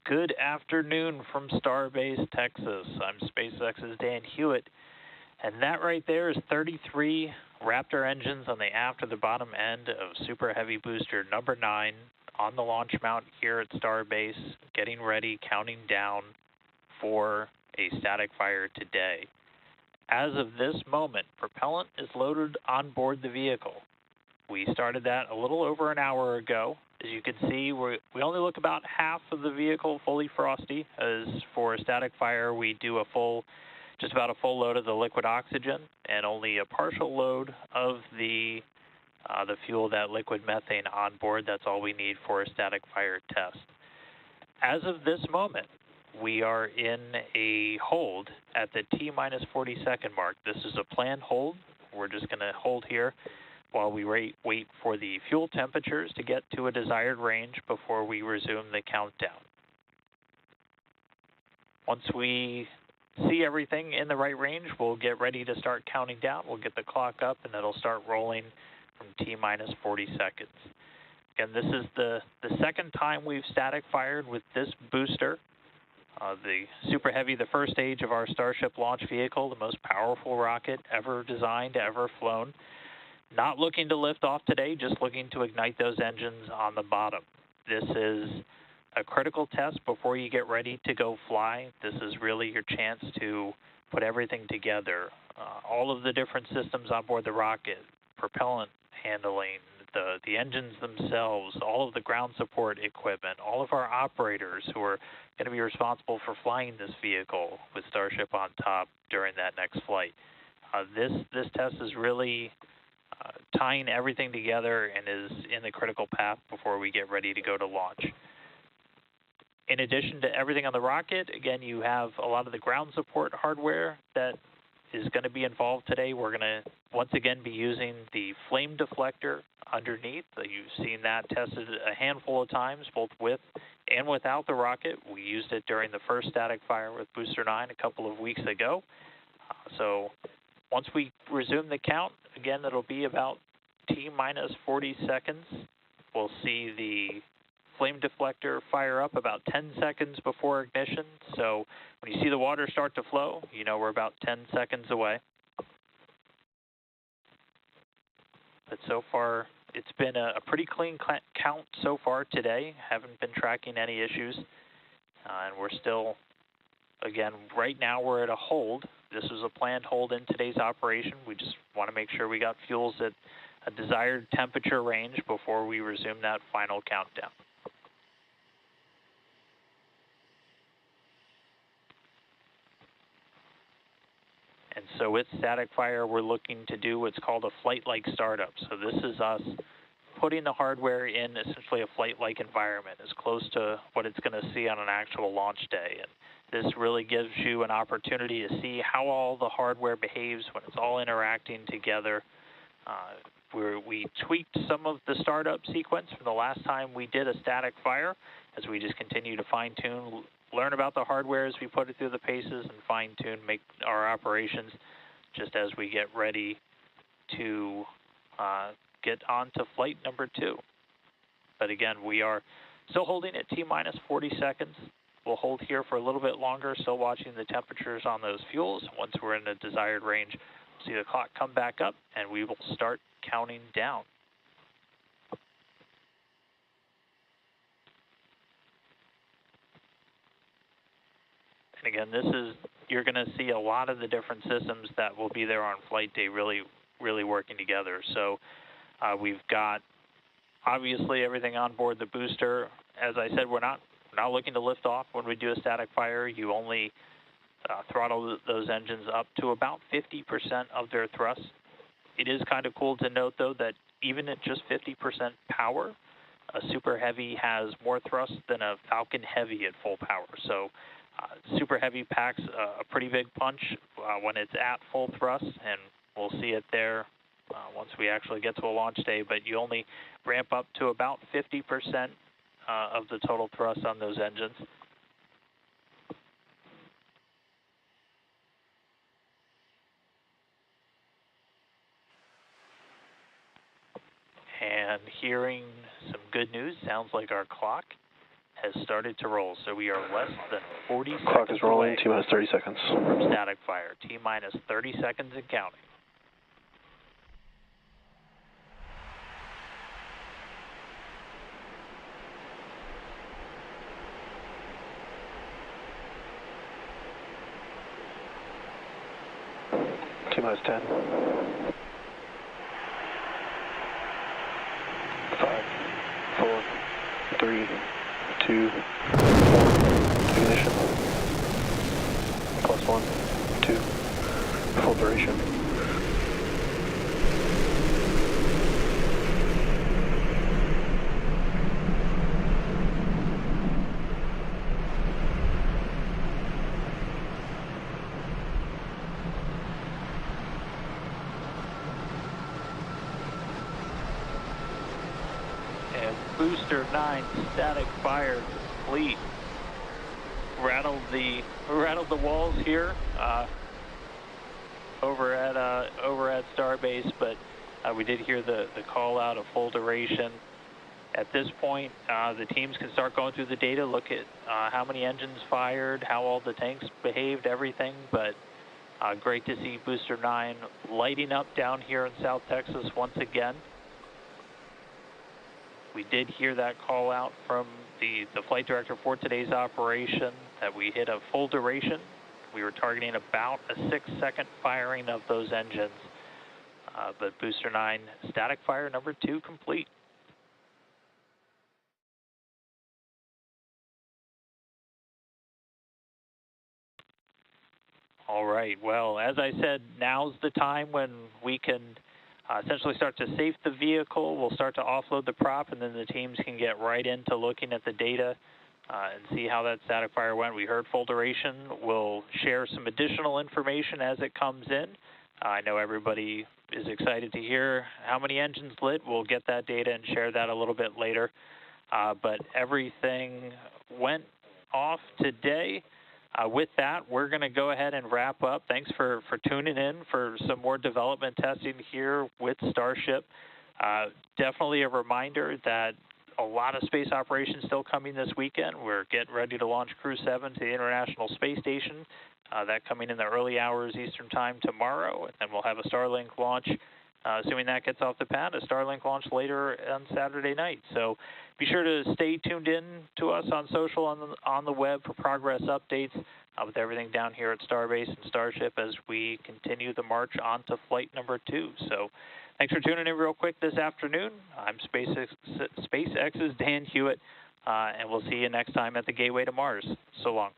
Good afternoon from Starbase, Texas. I'm SpaceX's Dan Hewitt, and that right there is 33 Raptor engines on the aft of the bottom end of Super Heavy booster number 9 on the launch mount here at Starbase, getting ready, counting down for a static fire today. As of this moment, propellant is loaded on board the vehicle. We started that a little over an hour ago. As you can see, we only look about half of the vehicle fully frosty. As for a static fire, we do just about a full load of the liquid oxygen and only a partial load of the fuel, that liquid methane on board. That's all we need for a static fire test. As of this moment, we are in a hold at the T-minus 40-second mark. This is a planned hold. We're just going to hold here while we wait for the fuel temperatures to get to a desired range before we resume the countdown. Once we see everything in the right range, we'll get ready to start counting down. We'll get the clock up and it'll start rolling from T-minus 40 seconds. Again, this is the second time we've static fired with this booster. The Super Heavy, the first stage of our Starship launch vehicle, the most powerful rocket ever designed, ever flown. Not looking to lift off today, just looking to ignite those engines on the bottom. This is a critical test before you get ready to go fly. This is really your chance to put everything together. All of the different systems on board the rocket, propellant handling, the engines themselves, all of the ground support equipment, all of our operators who are going to be responsible for flying this vehicle with Starship on top during that next flight. This test is really tying everything together and is in the critical path before we get ready to go to launch. In addition to everything on the rocket, again, you have a lot of the ground support hardware that is going to be involved today. We're going to once again be using the flame deflector underneath. You've seen that tested a handful of times, both with and without the rocket. We used it during the first static fire with Booster 9 a couple of weeks ago. So once we resume the count, again, it'll be about T-minus 40 seconds. We'll see the flame deflector fire up about 10 seconds before ignition. So when you see the water start to flow, you know we're about 10 seconds away. But so far, it's been a pretty clean count so far today. Haven't been tracking any issues. And we're still, again, right now we're at a hold. This was a planned hold in today's operation. We just want to make sure we got fuels at a desired temperature range before we resume that final countdown. And so with static fire, we're looking to do what's called a flight-like startup. So this is us putting the hardware in essentially a flight-like environment, as close to what it's going to see on an actual launch day. And this really gives you an opportunity to see how all the hardware behaves when it's all interacting together. We tweaked some of the startup sequence from the last time we did a static fire, as we just continue to fine-tune, learn about the hardware as we put it through the paces, and fine-tune, make our operations just as we get ready to get on to flight number 2. But again, we are still holding at T-minus 40 seconds. We'll hold here for a little bit longer, still watching the temperatures on those fuels. Once we're in a desired range, see the clock come back up, and we will start counting down. And again, you're going to see a lot of the different systems that will be there on flight day really working together. So we've got obviously everything on board the booster. As I said, we're not looking to lift off when we do a static fire. You only throttle those engines up to about 50% of their thrust. It is kind of cool to note, though, that even at just 50% power, a Super Heavy has more thrust than a Falcon Heavy at full power. So Super Heavy packs a pretty big punch when it's at full thrust, and we'll see it there once we actually get to a launch day. But you only ramp up to about 50% of the total thrust on those engines. And hearing some good news, sounds like our clock has started to roll, so we are less than 40 seconds Clock is rolling, away T-minus 30 seconds. from static fire. T-minus 30 seconds and counting. T-minus 10. 5, 4, 3, 2, 1. Ignition. +1, 2. Full duration. Booster 9 static fire complete. Rattled the walls here over at Starbase, but we did hear the call out of full duration. At this point, the teams can start going through the data, look at how many engines fired, how all the tanks behaved, everything. But great to see Booster 9 lighting up down here in South Texas once again. We did hear that call out from the flight director for today's operation that we hit a full duration. We were targeting about a 6-second firing of those engines. But Booster 9 static fire number 2 complete. All right, well, as I said, now's the time when we can essentially start to safe the vehicle. We'll start to offload the prop, and then the teams can get right into looking at the data and see how that static fire went. We heard full duration. We'll share some additional information as it comes in. I know everybody is excited to hear how many engines lit. We'll get that data and share that a little bit later. But everything went off today. With that, we're going to go ahead and wrap up. Thanks for tuning in for some more development testing here with Starship. Definitely a reminder that a lot of space operations still coming this weekend. We're getting ready to launch Crew 7 to the International Space Station. That coming in the early hours Eastern Time tomorrow. And then we'll have a Starlink launch, assuming that gets off the pad, a Starlink launch later on Saturday night. So be sure to stay tuned in to us on social, on the web for progress updates with everything down here at Starbase and Starship as we continue the march on to flight number 2. So thanks for tuning in real quick this afternoon. I'm SpaceX's Dan Hewitt, and we'll see you next time at the Gateway to Mars. So long.